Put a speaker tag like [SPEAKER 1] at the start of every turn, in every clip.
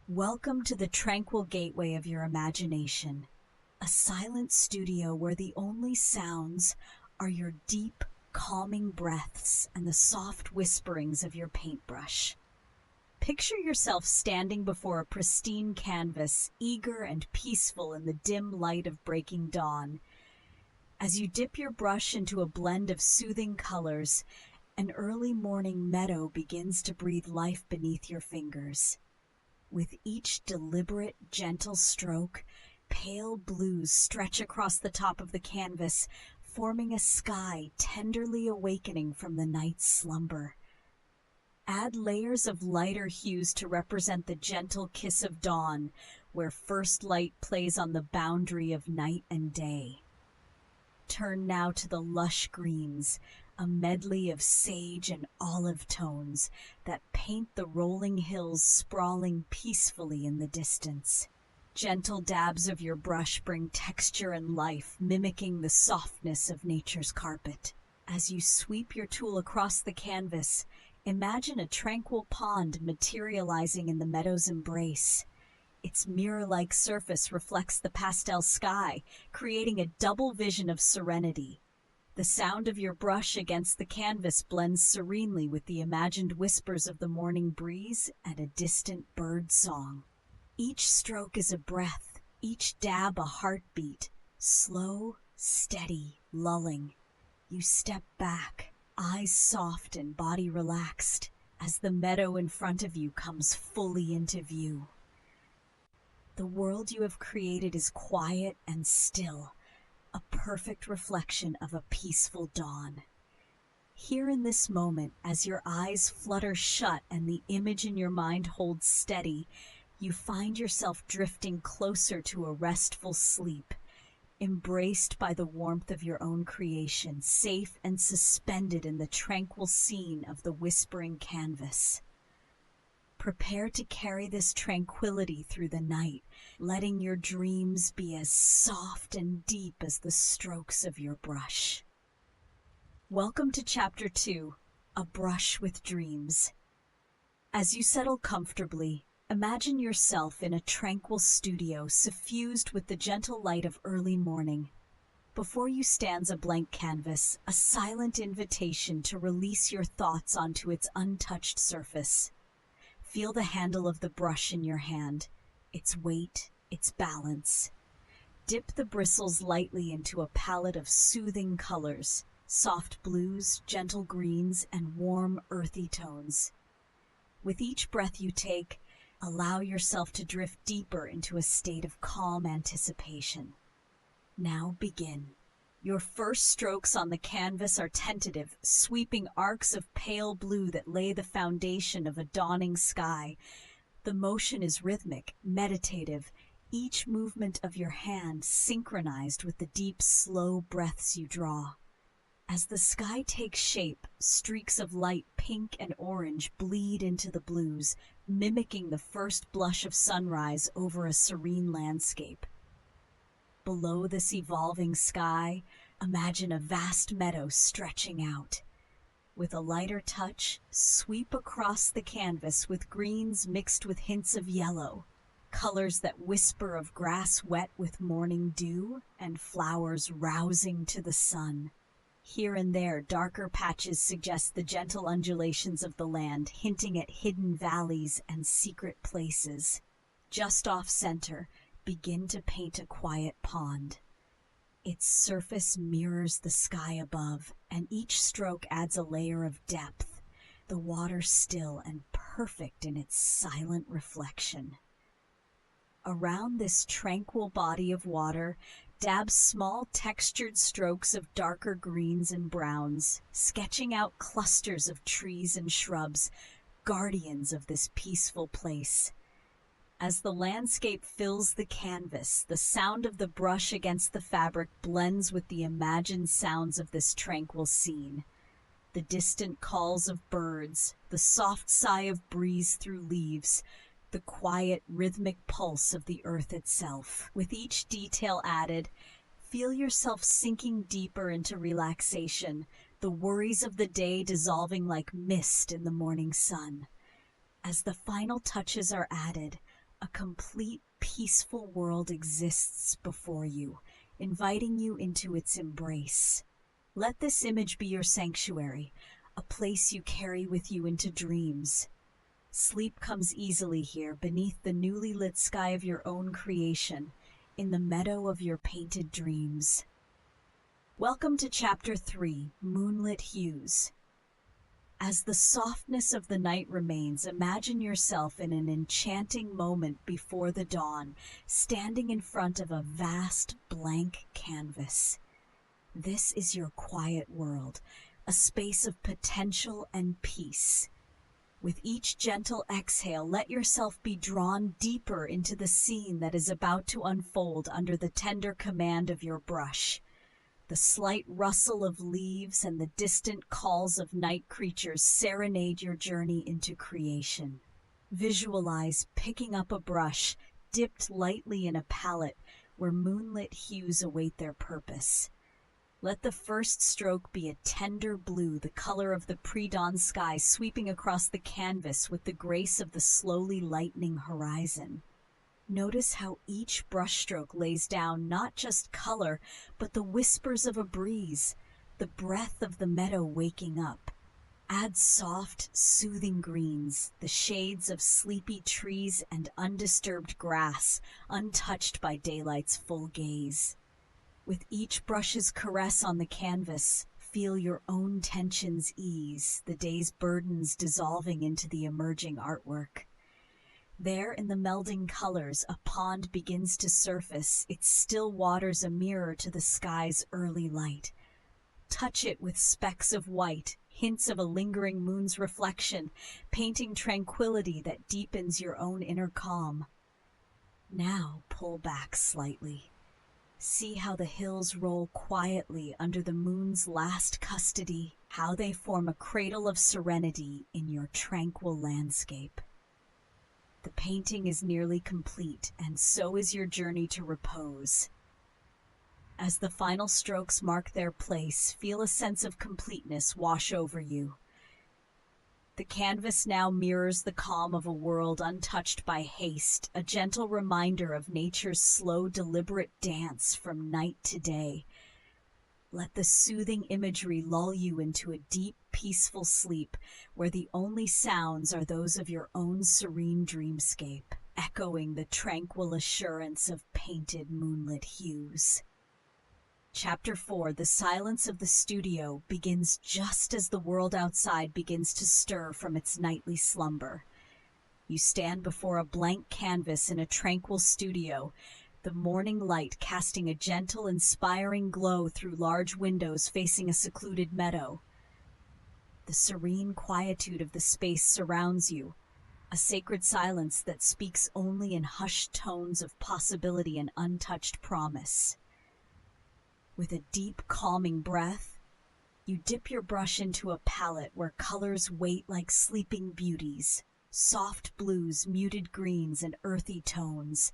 [SPEAKER 1] Welcome to the tranquil gateway of your imagination, a silent studio where the only sounds are your deep, calming breaths and the soft whisperings of your paintbrush. Picture yourself standing before a pristine canvas, eager and peaceful in the dim light of breaking dawn. As you dip your brush into a blend of soothing colors, an early morning meadow begins to breathe life beneath your fingers. With each deliberate, gentle stroke, pale blues stretch across the top of the canvas, forming a sky tenderly awakening from the night's slumber. Add layers of lighter hues to represent the gentle kiss of dawn, where first light plays on the boundary of night and day. Turn now to the lush greens, a medley of sage and olive tones that paint the rolling hills sprawling peacefully in the distance. Gentle dabs of your brush bring texture and life, mimicking the softness of nature's carpet. As you sweep your tool across the canvas, imagine a tranquil pond materializing in the meadow's embrace. Its mirror-like surface reflects the pastel sky, creating a double vision of serenity. The sound of your brush against the canvas blends serenely with the imagined whispers of the morning breeze and a distant bird song. Each stroke is a breath, each dab a heartbeat, slow, steady, lulling. You step back, eyes soft and body relaxed, as the meadow in front of you comes fully into view. The world you have created is quiet and still, a perfect reflection of a peaceful dawn. Here in this moment, as your eyes flutter shut and the image in your mind holds steady, you find yourself drifting closer to a restful sleep, embraced by the warmth of your own creation, safe and suspended in the tranquil scene of the whispering canvas. Prepare to carry this tranquility through the night, letting your dreams be as soft and deep as the strokes of your brush. Welcome to Chapter 2, A Brush with Dreams. As you settle comfortably, imagine yourself in a tranquil studio suffused with the gentle light of early morning. Before you stands a blank canvas, a silent invitation to release your thoughts onto its untouched surface. Feel the handle of the brush in your hand, its weight, its balance. Dip the bristles lightly into a palette of soothing colors, soft blues, gentle greens, and warm, earthy tones. With each breath you take, allow yourself to drift deeper into a state of calm anticipation. Now begin. Your first strokes on the canvas are tentative, sweeping arcs of pale blue that lay the foundation of a dawning sky. The motion is rhythmic, meditative, each movement of your hand synchronized with the deep, slow breaths you draw. As the sky takes shape, streaks of light pink and orange bleed into the blues, mimicking the first blush of sunrise over a serene landscape. Below this evolving sky, imagine a vast meadow stretching out. With a lighter touch, sweep across the canvas with greens mixed with hints of yellow, colors that whisper of grass wet with morning dew and flowers rousing to the sun. Here and there, darker patches suggest the gentle undulations of the land, hinting at hidden valleys and secret places. Just off-center, begin to paint a quiet pond. Its surface mirrors the sky above, and each stroke adds a layer of depth, the water still and perfect in its silent reflection. Around this tranquil body of water, dab small textured strokes of darker greens and browns, sketching out clusters of trees and shrubs, guardians of this peaceful place. As the landscape fills the canvas, the sound of the brush against the fabric blends with the imagined sounds of this tranquil scene. The distant calls of birds, the soft sigh of breeze through leaves, the quiet, rhythmic pulse of the earth itself. With each detail added, feel yourself sinking deeper into relaxation, the worries of the day dissolving like mist in the morning sun. As the final touches are added, A complete, peaceful world exists before you, inviting you into its embrace. Let this image be your sanctuary, a place you carry with you into dreams. Sleep comes easily here, beneath the newly lit sky of your own creation, in the meadow of your painted dreams. Welcome to Chapter 3, Moonlit Hues. As the softness of the night remains, imagine yourself in an enchanting moment before the dawn, standing in front of a vast blank canvas. This is your quiet world, a space of potential and peace. With each gentle exhale, let yourself be drawn deeper into the scene that is about to unfold under the tender command of your brush. The slight rustle of leaves and the distant calls of night creatures serenade your journey into creation. Visualize picking up a brush, dipped lightly in a palette where moonlit hues await their purpose. Let the first stroke be a tender blue, the color of the pre-dawn sky, sweeping across the canvas with the grace of the slowly lightening horizon. Notice how each brushstroke lays down not just color, but the whispers of a breeze, the breath of the meadow waking up. Add soft, soothing greens, the shades of sleepy trees and undisturbed grass, untouched by daylight's full gaze. With each brush's caress on the canvas, feel your own tensions ease, the day's burdens dissolving into the emerging artwork. There, in the melding colors, a pond begins to surface, its still waters a mirror to the sky's early light. Touch it with specks of white, hints of a lingering moon's reflection, painting tranquility that deepens your own inner calm. Now pull back slightly. See how the hills roll quietly under the moon's last custody, how they form a cradle of serenity in your tranquil landscape. The painting is nearly complete, and so is your journey to repose. As the final strokes mark their place, feel a sense of completeness wash over you. The canvas now mirrors the calm of a world untouched by haste, a gentle reminder of nature's slow, deliberate dance from night to day. Let the soothing imagery lull you into a deep, peaceful sleep where the only sounds are those of your own serene dreamscape, echoing the tranquil assurance of painted moonlit hues. Chapter 4, The Silence of the Studio, begins just as the world outside begins to stir from its nightly slumber. You stand before a blank canvas in a tranquil studio, the morning light casting a gentle, inspiring glow through large windows facing a secluded meadow. The serene quietude of the space surrounds you, a sacred silence that speaks only in hushed tones of possibility and untouched promise. With a deep, calming breath, you dip your brush into a palette where colors wait like sleeping beauties, soft blues, muted greens, and earthy tones.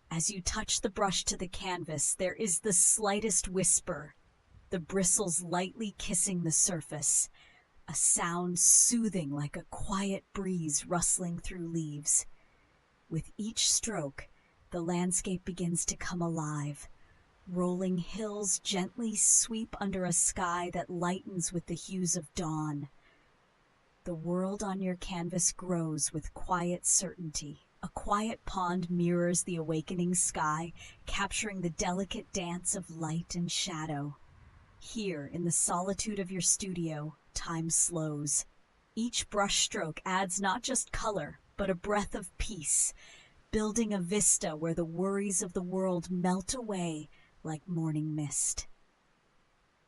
[SPEAKER 1] As you touch the brush to the canvas, there is the slightest whisper, the bristles lightly kissing the surface, a sound soothing like a quiet breeze rustling through leaves. With each stroke, the landscape begins to come alive. Rolling hills gently sweep under a sky that lightens with the hues of dawn. The world on your canvas grows with quiet certainty. A quiet pond mirrors the awakening sky, capturing the delicate dance of light and shadow. Here, in the solitude of your studio, time slows. Each brushstroke adds not just color, but a breath of peace, building a vista where the worries of the world melt away like morning mist.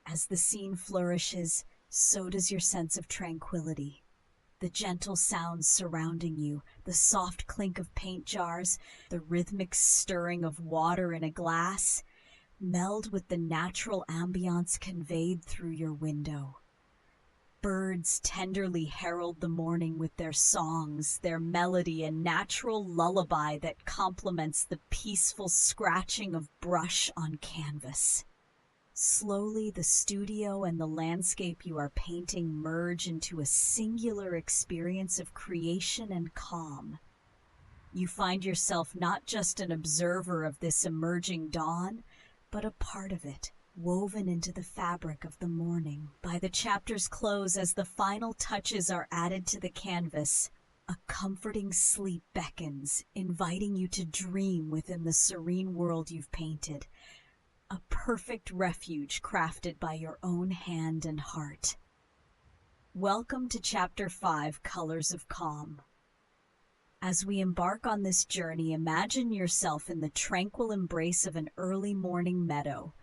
[SPEAKER 1] As the scene flourishes, so does your sense of tranquility. The gentle sounds surrounding you, the soft clink of paint jars, the rhythmic stirring of water in a glass, meld with the natural ambiance conveyed through your window. Birds tenderly herald the morning with their songs, their melody, a natural lullaby that complements the peaceful scratching of brush on canvas. Slowly, the studio and the landscape you are painting merge into a singular experience of creation and calm. You find yourself not just an observer of this emerging dawn, but a part of it, woven into the fabric of the morning. By the chapter's close, as the final touches are added to the canvas, a comforting sleep beckons, inviting you to dream within the serene world you've painted, a perfect refuge crafted by your own hand and heart. Welcome to Chapter 5, Colors of Calm. As we embark on this journey, imagine yourself in the tranquil embrace of an early morning meadow.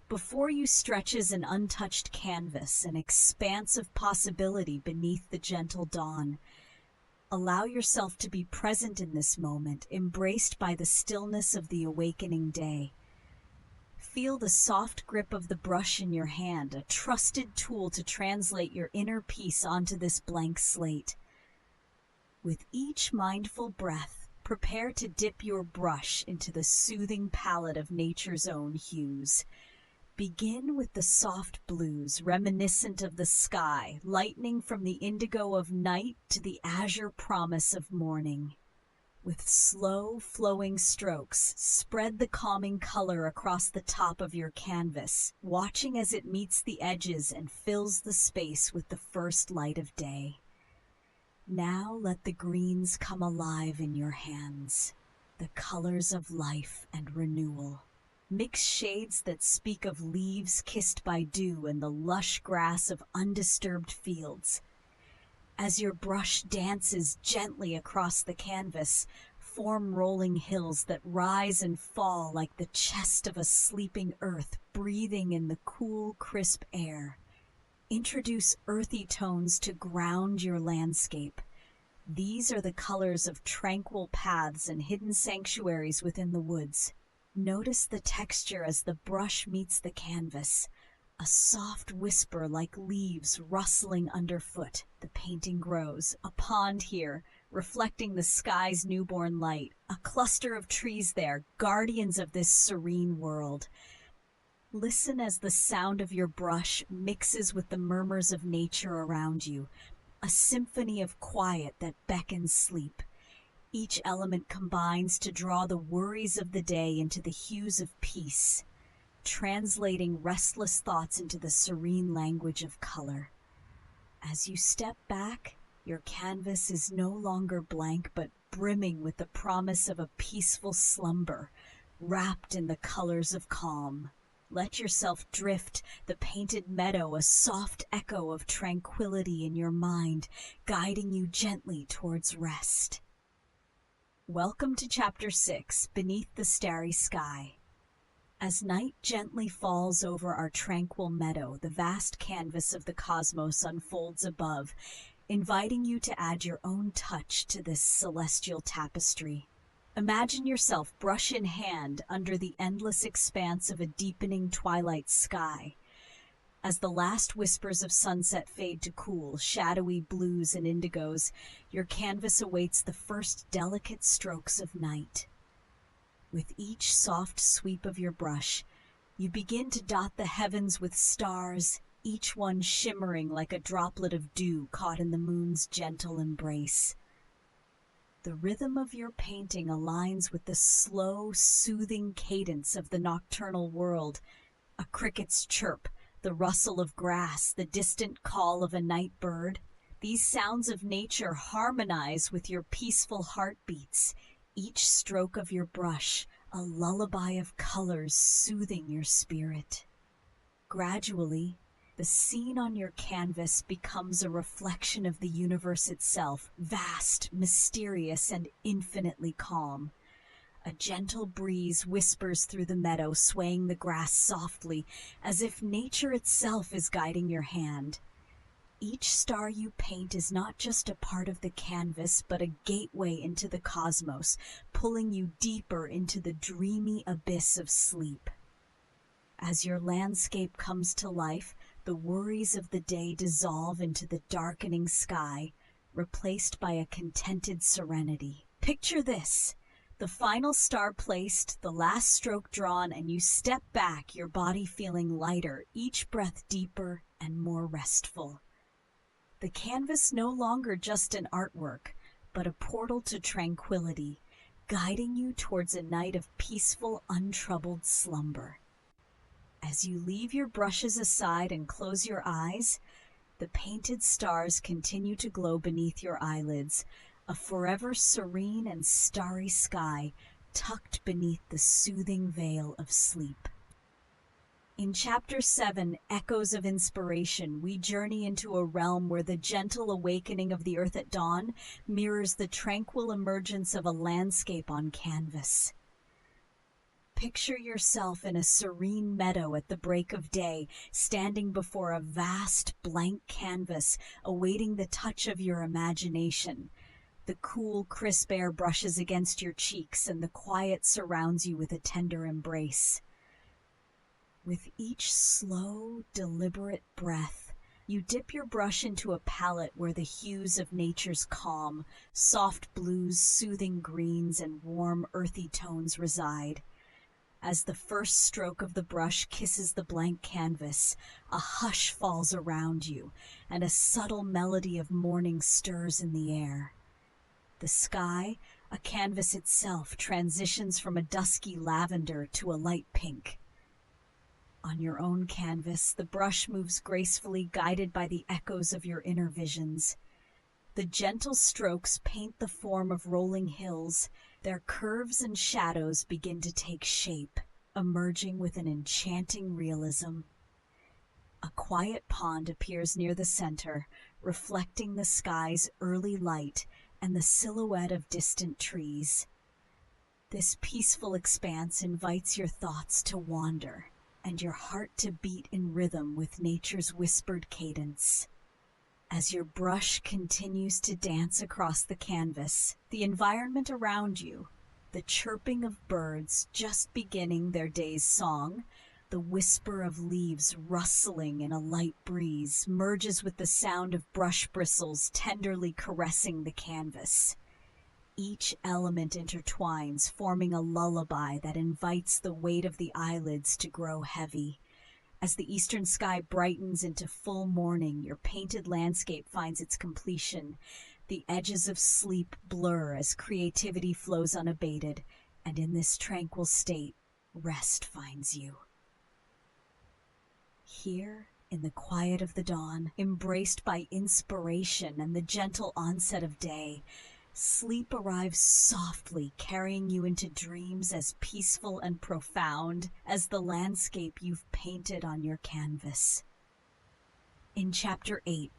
[SPEAKER 1] Before you stretches an untouched canvas, an expanse of possibility beneath the gentle dawn. Allow yourself to be present in this moment, embraced by the stillness of the awakening day. Feel the soft grip of the brush in your hand, a trusted tool to translate your inner peace onto this blank slate. With each mindful breath, prepare to dip your brush into the soothing palette of nature's own hues. Begin with the soft blues, reminiscent of the sky, lightening from the indigo of night to the azure promise of morning. With slow, flowing strokes, spread the calming color across the top of your canvas, watching as it meets the edges and fills the space with the first light of day. Now let the greens come alive in your hands, the colors of life and renewal. Mix shades that speak of leaves kissed by dew and the lush grass of undisturbed fields. As your brush dances gently across the canvas, form rolling hills that rise and fall like the chest of a sleeping earth breathing in the cool, crisp air. Introduce earthy tones to ground your landscape. These are the colors of tranquil paths and hidden sanctuaries within the woods. Notice the texture as the brush meets the canvas, a soft whisper like leaves rustling underfoot. The painting grows. A pond here, reflecting the sky's newborn light. A cluster of trees there, guardians of this serene world. Listen as the sound of your brush mixes with the murmurs of nature around you, a symphony of quiet that beckons sleep. Each element combines to draw the worries of the day into the hues of peace, translating restless thoughts into the serene language of color. As you step back, your canvas is no longer blank but brimming with the promise of a peaceful slumber, wrapped in the colors of calm. Let yourself drift, the painted meadow a soft echo of tranquility in your mind, guiding you gently towards rest. Welcome to Chapter 6, Beneath the Starry Sky. As night gently falls over our tranquil meadow, the vast canvas of the cosmos unfolds above, inviting you to add your own touch to this celestial tapestry. Imagine yourself brush in hand under the endless expanse of a deepening twilight sky. As the last whispers of sunset fade to cool, shadowy blues and indigos, your canvas awaits the first delicate strokes of night. With each soft sweep of your brush, you begin to dot the heavens with stars, each one shimmering like a droplet of dew caught in the moon's gentle embrace. The rhythm of your painting aligns with the slow, soothing cadence of the nocturnal world, a cricket's chirp, the rustle of grass, the distant call of a night bird. These sounds of nature harmonize with your peaceful heartbeats, each stroke of your brush a lullaby of colors soothing your spirit. Gradually, the scene on your canvas becomes a reflection of the universe itself, vast, mysterious, and infinitely calm. A gentle breeze whispers through the meadow, swaying the grass softly, as if nature itself is guiding your hand. Each star you paint is not just a part of the canvas, but a gateway into the cosmos, pulling you deeper into the dreamy abyss of sleep. As your landscape comes to life, the worries of the day dissolve into the darkening sky, replaced by a contented serenity. Picture this. The final star placed, the last stroke drawn, and you step back, your body feeling lighter, each breath deeper and more restful. The canvas no longer just an artwork, but a portal to tranquility, guiding you towards a night of peaceful, untroubled slumber. As you leave your brushes aside and close your eyes, the painted stars continue to glow beneath your eyelids, a forever serene and starry sky tucked beneath the soothing veil of sleep. In Chapter 7, Echoes of Inspiration, we journey into a realm where the gentle awakening of the earth at dawn mirrors the tranquil emergence of a landscape on canvas. Picture yourself in a serene meadow at the break of day, standing before a vast blank canvas, awaiting the touch of your imagination. The cool, crisp air brushes against your cheeks, and the quiet surrounds you with a tender embrace. With each slow, deliberate breath, you dip your brush into a palette where the hues of nature's calm, soft blues, soothing greens, and warm, earthy tones reside. As the first stroke of the brush kisses the blank canvas, a hush falls around you, and a subtle melody of morning stirs in the air. The sky, a canvas itself, transitions from a dusky lavender to a light pink. On your own canvas, the brush moves gracefully, guided by the echoes of your inner visions. The gentle strokes paint the form of rolling hills. Their curves and shadows begin to take shape, emerging with an enchanting realism. A quiet pond appears near the center, reflecting the sky's early light and the silhouette of distant trees. This peaceful expanse invites your thoughts to wander, and your heart to beat in rhythm with nature's whispered cadence. As your brush continues to dance across the canvas, the environment around you, the chirping of birds just beginning their day's song, the whisper of leaves rustling in a light breeze, merges with the sound of brush bristles tenderly caressing the canvas. Each element intertwines, forming a lullaby that invites the weight of the eyelids to grow heavy. As the eastern sky brightens into full morning, your painted landscape finds its completion. The edges of sleep blur as creativity flows unabated, and in this tranquil state, rest finds you. Here, in the quiet of the dawn, embraced by inspiration and the gentle onset of day, sleep arrives softly, carrying you into dreams as peaceful and profound as the landscape you've painted on your canvas. In Chapter 8,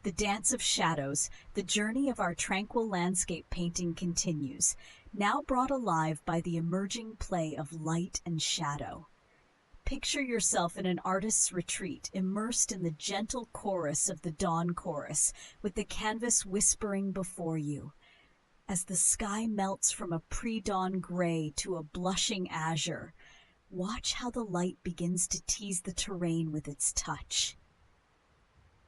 [SPEAKER 1] The Dance of Shadows, the journey of our tranquil landscape painting continues, now brought alive by the emerging play of light and shadow. Picture yourself in an artist's retreat, immersed in the gentle chorus of the dawn chorus, with the canvas whispering before you. As the sky melts from a pre-dawn gray to a blushing azure, watch how the light begins to tease the terrain with its touch.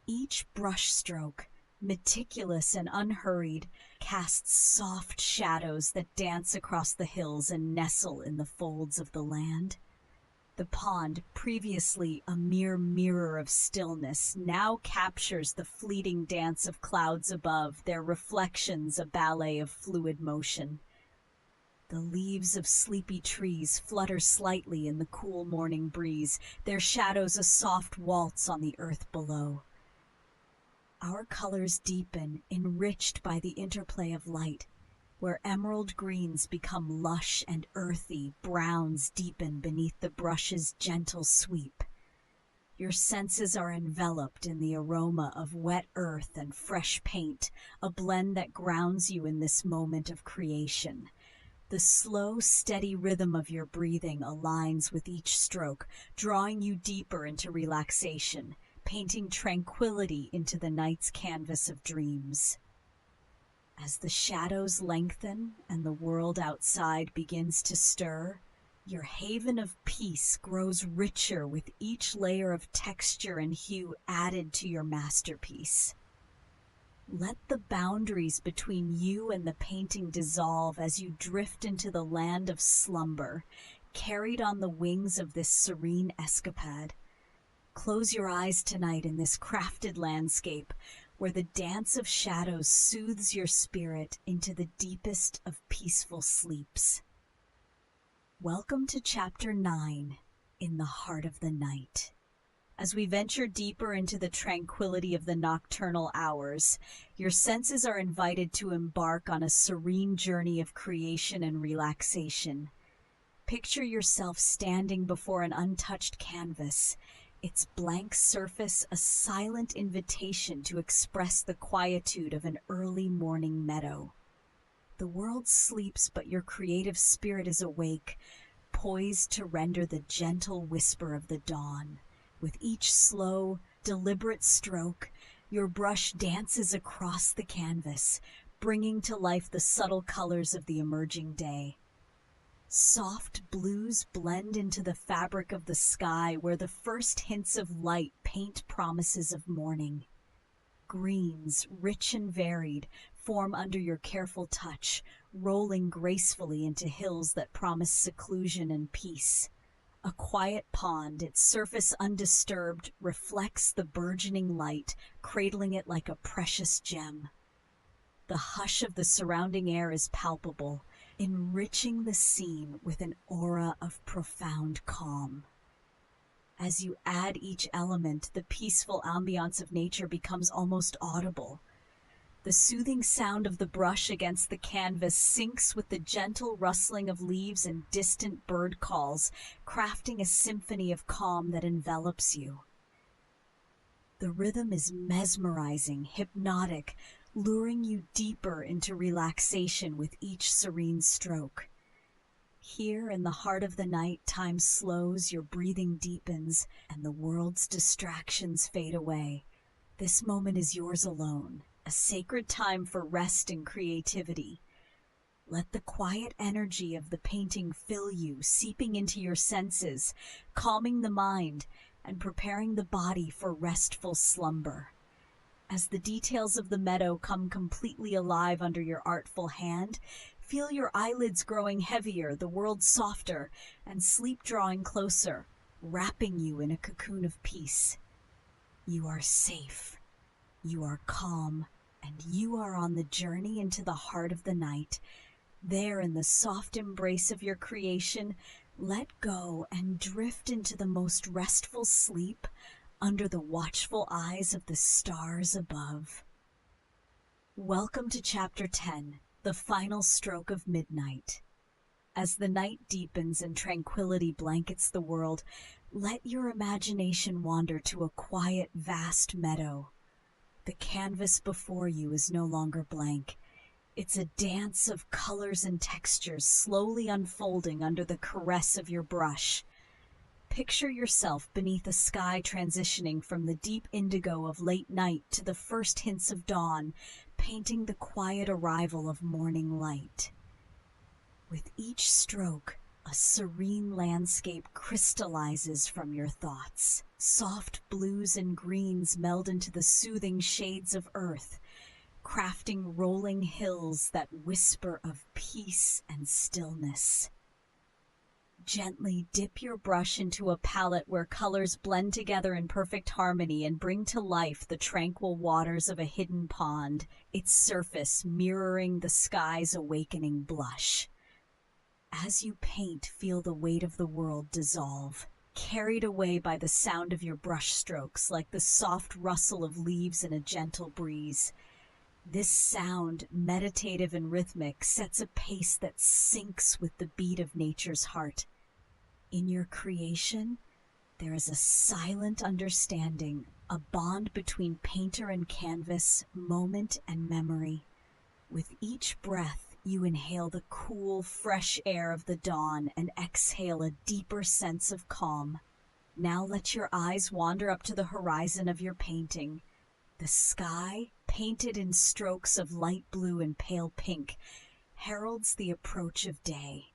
[SPEAKER 1] Each brushstroke, meticulous and unhurried, casts soft shadows that dance across the hills and nestle in the folds of the land. The pond, previously a mere mirror of stillness, now captures the fleeting dance of clouds above, their reflections a ballet of fluid motion. The leaves of sleepy trees flutter slightly in the cool morning breeze, their shadows a soft waltz on the earth below. Our colors deepen, enriched by the interplay of light. Where emerald greens become lush and earthy, browns deepen beneath the brush's gentle sweep. Your senses are enveloped in the aroma of wet earth and fresh paint, a blend that grounds you in this moment of creation. The slow, steady rhythm of your breathing aligns with each stroke, drawing you deeper into relaxation, painting tranquility into the night's canvas of dreams. As the shadows lengthen and the world outside begins to stir, your haven of peace grows richer with each layer of texture and hue added to your masterpiece. Let the boundaries between you and the painting dissolve as you drift into the land of slumber, carried on the wings of this serene escapade. Close your eyes tonight in this crafted landscape, where the dance of shadows soothes your spirit into the deepest of peaceful sleeps. Welcome to Chapter 9, In the Heart of the Night. As we venture deeper into the tranquility of the nocturnal hours, your senses are invited to embark on a serene journey of creation and relaxation. Picture yourself standing before an untouched canvas, its blank surface a silent invitation to express the quietude of an early morning meadow. The world sleeps, but your creative spirit is awake, poised to render the gentle whisper of the dawn. With each slow, deliberate stroke, your brush dances across the canvas, bringing to life the subtle colors of the emerging day. Soft blues blend into the fabric of the sky where the first hints of light paint promises of morning. Greens, rich and varied, form under your careful touch, rolling gracefully into hills that promise seclusion and peace. A quiet pond, its surface undisturbed, reflects the burgeoning light, cradling it like a precious gem. The hush of the surrounding air is palpable, enriching the scene with an aura of profound calm. As you add each element, the peaceful ambiance of nature becomes almost audible. The soothing sound of the brush against the canvas syncs with the gentle rustling of leaves and distant bird calls, crafting a symphony of calm that envelops you. The rhythm is mesmerizing, hypnotic, luring you deeper into relaxation with each serene stroke. Here in the heart of the night, time slows, your breathing deepens, and the world's distractions fade away. This moment is yours alone, a sacred time for rest and creativity. Let the quiet energy of the painting fill you, seeping into your senses, calming the mind, and preparing the body for restful slumber. As the details of the meadow come completely alive under your artful hand, feel your eyelids growing heavier, the world softer, and sleep drawing closer, wrapping you in a cocoon of peace. You are safe, you are calm, and you are on the journey into the heart of the night. There in the soft embrace of your creation, let go and drift into the most restful sleep under the watchful eyes of the stars above. Welcome to Chapter 10, The Final Stroke of Midnight. As the night deepens and tranquility blankets the world, let your imagination wander to a quiet, vast meadow. The canvas before you is no longer blank. It's a dance of colors and textures slowly unfolding under the caress of your brush. Picture yourself beneath a sky transitioning from the deep indigo of late night to the first hints of dawn, painting the quiet arrival of morning light. With each stroke, a serene landscape crystallizes from your thoughts. Soft blues and greens meld into the soothing shades of earth, crafting rolling hills that whisper of peace and stillness. Gently dip your brush into a palette where colors blend together in perfect harmony and bring to life the tranquil waters of a hidden pond, its surface mirroring the sky's awakening blush. As you paint, feel the weight of the world dissolve, carried away by the sound of your brush strokes like the soft rustle of leaves in a gentle breeze. This sound, meditative and rhythmic, sets a pace that syncs with the beat of nature's heart. In your creation, there is a silent understanding, a bond between painter and canvas, moment and memory. With each breath, you inhale the cool, fresh air of the dawn and exhale a deeper sense of calm. Now let your eyes wander up to the horizon of your painting. The sky, painted in strokes of light blue and pale pink, heralds the approach of day.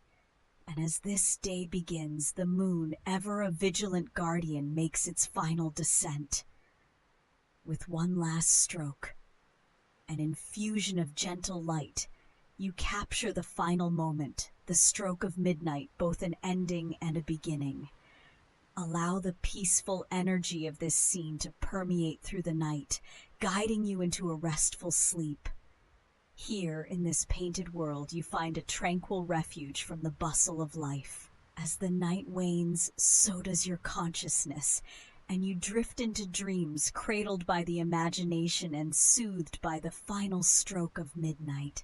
[SPEAKER 1] And as this day begins, the moon, ever a vigilant guardian, makes its final descent. With one last stroke, an infusion of gentle light, you capture the final moment, the stroke of midnight, both an ending and a beginning. Allow the peaceful energy of this scene to permeate through the night, guiding you into a restful sleep. Here, in this painted world, you find a tranquil refuge from the bustle of life. As the night wanes, so does your consciousness, and you drift into dreams cradled by the imagination and soothed by the final stroke of midnight.